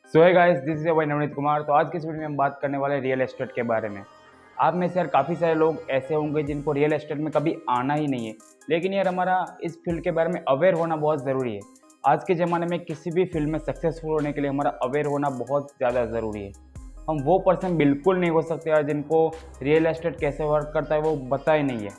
सो है guys, this is भाई नवनीत कुमार। तो आज की इस वीडियो में हम बात करने वाले रियल एस्टेट के बारे में। आप में से यार काफ़ी सारे लोग ऐसे होंगे जिनको रियल एस्टेट में कभी आना ही नहीं है, लेकिन यार हमारा इस फील्ड के बारे में अवेयर होना बहुत ज़रूरी है। आज के ज़माने में किसी भी फील्ड में सक्सेसफुल होने के लिए हमारा अवेयर होना बहुत ज़्यादा ज़रूरी है। हम वो पर्सन बिल्कुल नहीं हो सकते यार जिनको रियल एस्टेट कैसे वर्क करता है वो पता ही नहीं है।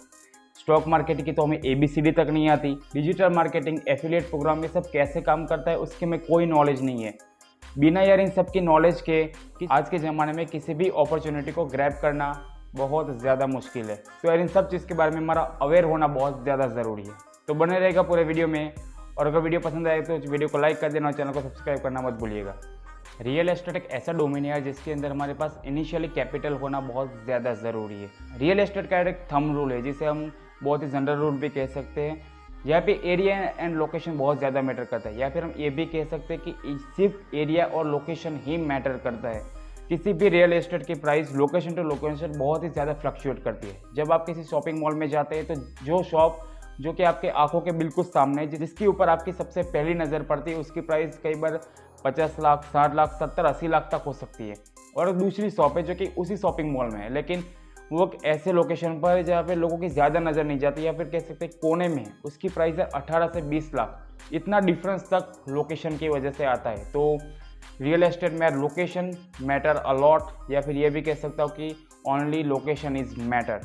स्टॉक मार्केट की तो हमें ABCD तक नहीं आती। डिजिटल मार्केटिंग, एफिलिएट प्रोग्राम, ये सब कैसे काम करता है उसके में कोई नॉलेज नहीं है। बिना यार इन सब की नॉलेज के कि आज के ज़माने में किसी भी अपॉर्चुनिटी को ग्रैब करना बहुत ज़्यादा मुश्किल है। तो यार इन सब चीज़ के बारे में हमारा अवेयर होना बहुत ज़्यादा ज़रूरी है। तो बने रहेगा पूरे वीडियो में, और अगर वीडियो पसंद आए तो वीडियो को लाइक कर देना और चैनल को सब्सक्राइब करना मत भूलिएगा। रियल एस्टेट एक ऐसा डोमेन है जिसके अंदर हमारे पास इनिशियली कैपिटल होना बहुत ज़्यादा ज़रूरी है। रियल एस्टेट का एक थंब रूल है जिसे हम बहुत ही जनरल रूल भी कह सकते हैं। यहाँ पे एरिया एंड लोकेशन बहुत ज़्यादा मैटर करता है, या फिर हम ये भी कह सकते हैं कि सिर्फ एरिया और लोकेशन ही मैटर करता है। किसी भी रियल एस्टेट की प्राइस लोकेशन टू लोकेशन बहुत ही ज़्यादा फ्लक्चुएट करती है। जब आप किसी शॉपिंग मॉल में जाते हैं तो जो शॉप जो कि आपके आंखों के बिल्कुल सामने है, जिसके ऊपर आपकी सबसे पहली नज़र पड़ती है, उसकी प्राइस कई बार 50 लाख, 60 लाख, 70, 80 लाख तक हो सकती है। और दूसरी शॉप है जो कि उसी शॉपिंग मॉल में है, लेकिन वो एक ऐसे लोकेशन पर है जहाँ पे लोगों की ज़्यादा नज़र नहीं जाती, या फिर कह सकते हैं कोने में है, उसकी प्राइस है 18 से 20 लाख। इतना डिफरेंस तक लोकेशन की वजह से आता है। तो रियल एस्टेट में लोकेशन मैटर अलॉट, या फिर ये भी कह सकता हूँ कि ओनली लोकेशन इज मैटर।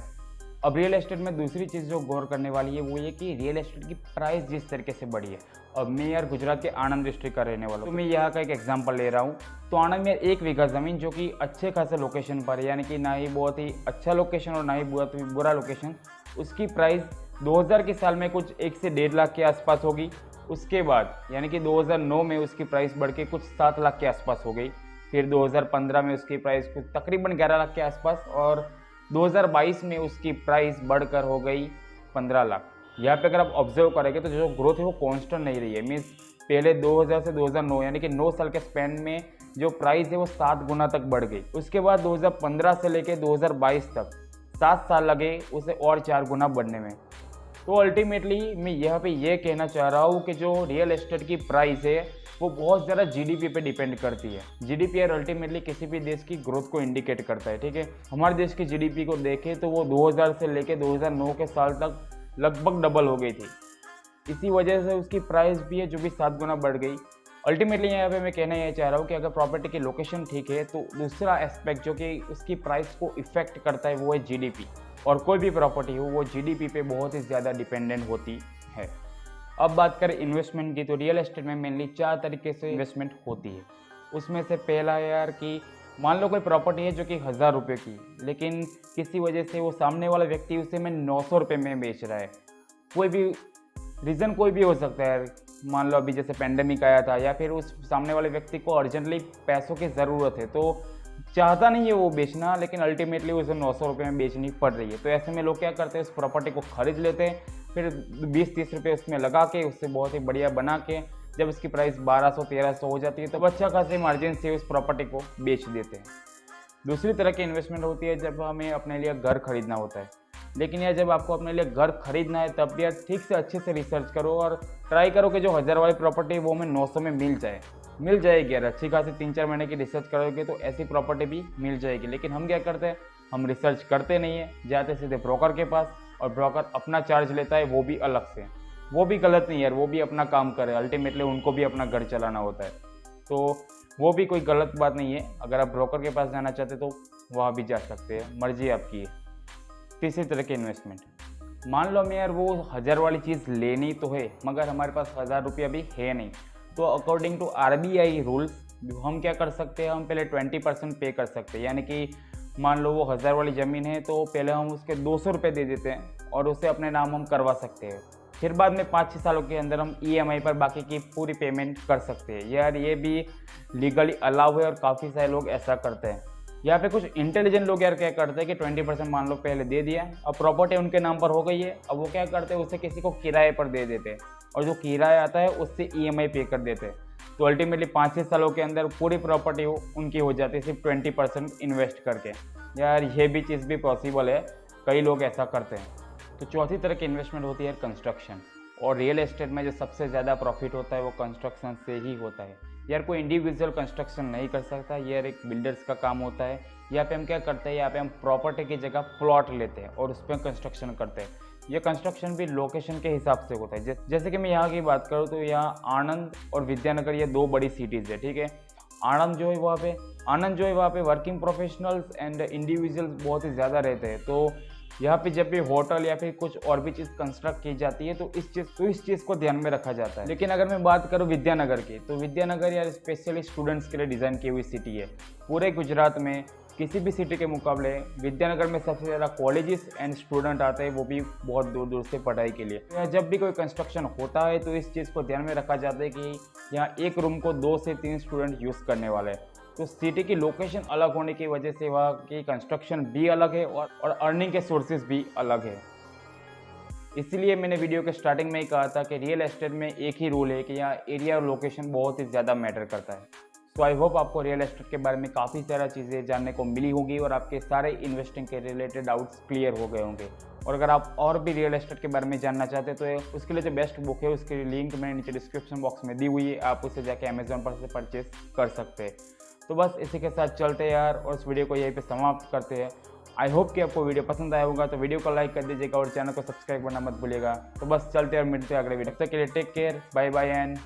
अब रियल एस्टेट में दूसरी चीज़ जो गौर करने वाली है वो ये कि रियल एस्टेट की प्राइस जिस तरीके से बढ़ी है। अब मैं यार गुजरात के आणंद डिस्ट्रिक्ट का रहने वाला हूँ, तो मैं यहाँ का एक एग्जांपल ले रहा हूँ। तो आणंद में 1 बीघा ज़मीन जो कि अच्छे खासे लोकेशन पर है, यानी कि ना ही बहुत ही अच्छा लोकेशन और ना ही बहुत ही बुरा लोकेशन, उसकी प्राइस 2000 के साल में कुछ 1 से 1.5 लाख के आसपास होगी। उसके बाद यानी कि 2009 में उसकी प्राइस बढ़ के कुछ 7 लाख के आसपास हो गई। फिर 2015 में उसकी प्राइस कुछ तकरीबन 11 लाख के आसपास, और 2022 में उसकी प्राइस बढ़कर हो गई 15 लाख। यहाँ पे अगर आप ऑब्जर्व करेंगे तो जो ग्रोथ है वो कांस्टेंट नहीं रही है। मीन्स पहले 2000 से 2009 यानी कि 9 साल के स्पैन में जो प्राइस है वो 7 गुना तक बढ़ गई। उसके बाद 2015 से लेके 2022 तक 7 साल लगे उसे और 4 गुना बढ़ने में। तो अल्टीमेटली मैं यहाँ पे ये कहना चाह रहा हूँ कि जो रियल एस्टेट की प्राइस है वो बहुत ज़्यादा GDP पे डिपेंड करती है। GDP यार अल्टीमेटली किसी भी देश की ग्रोथ को इंडिकेट करता है, ठीक है। हमारे देश की GDP को देखें तो वो 2000 से लेके 2009 के साल तक लगभग डबल हो गई थी। इसी वजह से उसकी प्राइस भी है जो भी 7 गुना बढ़ गई। अल्टीमेटली यहाँ पे मैं कहना ये चाह रहा हूँ कि अगर प्रॉपर्टी की लोकेशन ठीक है तो दूसरा एस्पेक्ट जो कि उसकी प्राइस को इफेक्ट करता है वो है GDP। और कोई भी प्रॉपर्टी हो वो GDP पे बहुत ही ज़्यादा डिपेंडेंट होती है। अब बात करें इन्वेस्टमेंट की, तो रियल एस्टेट में मेनली 4 तरीके से इन्वेस्टमेंट होती है। उसमें से पहला है यार कि मान लो कोई प्रॉपर्टी है जो कि 1000 रुपये की, लेकिन किसी वजह से वो सामने वाला व्यक्ति उसे में 900 रुपये में बेच रहा है। कोई भी रीज़न कोई भी हो सकता है यार। मान लो अभी जैसे पेंडेमिक आया था, या फिर उस सामने वाले व्यक्ति को अर्जेंटली पैसों की ज़रूरत है, तो चाहता नहीं है वो बेचना, लेकिन अल्टीमेटली उसे 900 रुपये में बेचनी पड़ रही है। तो ऐसे में लोग क्या करते हैं, उस प्रॉपर्टी को खरीद लेते हैं, फिर 20-30 रुपये उसमें लगा के उससे बहुत ही बढ़िया बना के जब उसकी प्राइस 1200-1300 हो जाती है तो अच्छा खासे मार्जिन से उस प्रॉपर्टी को बेच देते हैं। दूसरी तरह की इन्वेस्टमेंट होती है जब हमें अपने लिए घर खरीदना होता है। लेकिन यार जब आपको अपने लिए घर खरीदना है तब भी यार ठीक से अच्छे से रिसर्च करो और ट्राई करो कि जो 1000 वाली प्रॉपर्टी है वो हमें 900 में मिल जाएगी यार। अच्छी खासी 3-4 महीने की रिसर्च करोगे तो ऐसी प्रॉपर्टी भी मिल जाएगी। लेकिन हम क्या करते हैं, हम रिसर्च करते नहीं है, जाते सीधे ब्रोकर के पास, और ब्रोकर अपना चार्ज लेता है, वो भी अलग से। वो भी गलत नहीं यार, वो भी अपना काम करे, अल्टीमेटली उनको भी अपना घर चलाना होता है, तो वो भी कोई गलत बात नहीं है। अगर आप ब्रोकर के पास जाना चाहते तो वहाँ भी जा सकते हैं, मर्जी आपकी है। तीसरी तरह की इन्वेस्टमेंट, मान लो हमें यार वो 1000 वाली चीज़ लेनी तो है मगर हमारे पास 1000 रुपया भी है नहीं, तो अकॉर्डिंग टू RBI रूल्स हम क्या कर सकते हैं, हम पहले 20% पे कर सकते हैं। यानी कि मान लो वो 1000 वाली ज़मीन है तो पहले हम उसके 200 रुपये दे देते हैं और उसे अपने नाम हम करवा सकते हैं। फिर बाद में 5-6 सालों के अंदर हम EMI पर बाकी की पूरी पेमेंट कर सकते हैं। यार ये भी लीगली अलाउ है और काफ़ी सारे लोग ऐसा करते हैं। यहाँ पे कुछ इंटेलिजेंट लोग यार क्या करते हैं कि 20% मान लो पहले दे दिया, अब प्रॉपर्टी उनके नाम पर हो गई है, अब वो क्या करते हैं उसे किसी को किराए पर दे देते हैं, और जो किराया आता है उससे EMI पे कर देते हैं। तो अल्टीमेटली 5-6 सालों के अंदर पूरी प्रॉपर्टी उनकी हो जाती है सिर्फ 20% इन्वेस्ट करके। यार ये भी चीज़ भी पॉसिबल है, कई लोग ऐसा करते हैं। तो चौथी तरह की इन्वेस्टमेंट होती है कंस्ट्रक्शन, और रियल एस्टेट में जो सबसे ज़्यादा प्रॉफिट होता है वो कंस्ट्रक्शन से ही होता है। यार कोई इंडिविजुअल कंस्ट्रक्शन नहीं कर सकता, यार एक बिल्डर्स का काम होता है। यहाँ पे हम क्या करते हैं, यहाँ पे हम प्रॉपर्टी की जगह प्लॉट लेते हैं और उस पर कंस्ट्रक्शन करते हैं। ये कंस्ट्रक्शन भी लोकेशन के हिसाब से होता है। जैसे कि मैं यहाँ की बात करूँ तो यहाँ आनंद और विद्यानगर ये दो बड़ी सिटीज़ है, ठीक है। आनंद जो है वहाँ पे वर्किंग प्रोफेशनल्स एंड इंडिविजुअल्स बहुत ही ज़्यादा रहते हैं। तो यहाँ पे जब भी होटल या फिर कुछ और भी चीज़ कंस्ट्रक्ट की जाती है तो इस चीज़ को ध्यान में रखा जाता है। लेकिन अगर मैं बात करूँ विद्यानगर की, तो विद्यानगर यार स्पेशली स्टूडेंट्स के लिए डिज़ाइन की हुई सिटी है। पूरे गुजरात में किसी भी सिटी के मुकाबले विद्यानगर में सबसे ज़्यादा कॉलेजेस एंड स्टूडेंट आते हैं, वो भी बहुत दूर दूर से पढ़ाई के लिए। तो जब भी कोई कंस्ट्रक्शन होता है तो इस चीज़ को ध्यान में रखा जाता है कि यहाँ एक रूम को 2 से 3 स्टूडेंट यूज़ करने वाले हैं। तो सिटी की लोकेशन अलग होने की वजह से वहाँ की कंस्ट्रक्शन भी अलग है और अर्निंग के सोर्सेज भी अलग है। इसीलिए मैंने वीडियो के स्टार्टिंग में ही कहा था कि रियल एस्टेट में एक ही रूल है कि यहाँ एरिया और लोकेशन बहुत ही ज़्यादा मैटर करता है। सो आई होप आपको रियल एस्टेट के बारे में काफ़ी सारा चीज़ें जानने को मिली होगी और आपके सारे इन्वेस्टिंग के रिलेटेड डाउट्स क्लियर हो गए होंगे। और अगर आप और भी रियल एस्टेट के बारे में जानना चाहते हैं तो उसके लिए जो बेस्ट बुक है उसकी लिंक मैंने नीचे डिस्क्रिप्शन बॉक्स में दी हुई है, आप उसे जाके अमेजोन पर से परचेस कर सकते हैं। तो बस इसी के साथ चलते हैं यार और इस वीडियो को यहीं पे समाप्त करते हैं। आई होप कि आपको वीडियो पसंद आया होगा, तो वीडियो को लाइक कर दीजिएगा और चैनल को सब्सक्राइब करना मत भूलिएगा। तो बस चलते हैं और मिलते हैं अगले वीडियो। तब तक के लिए take care, bye bye and